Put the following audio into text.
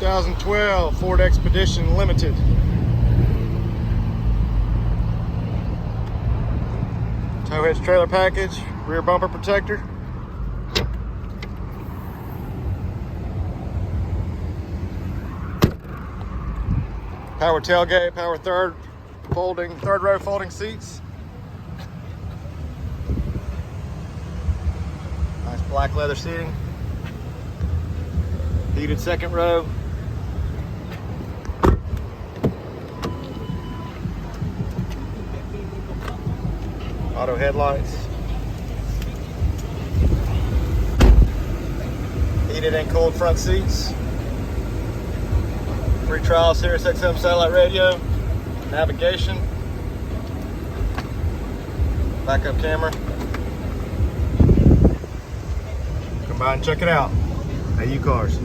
2012 Ford Expedition Limited. Tow hitch trailer package, rear bumper protector. Power tailgate, power third row folding seats. Nice black leather seating. Heated second row. Auto headlights. Heated and cooled front seats. Free trial Sirius XM satellite radio. Navigation. Backup camera. Come by and check it out. AU Cars.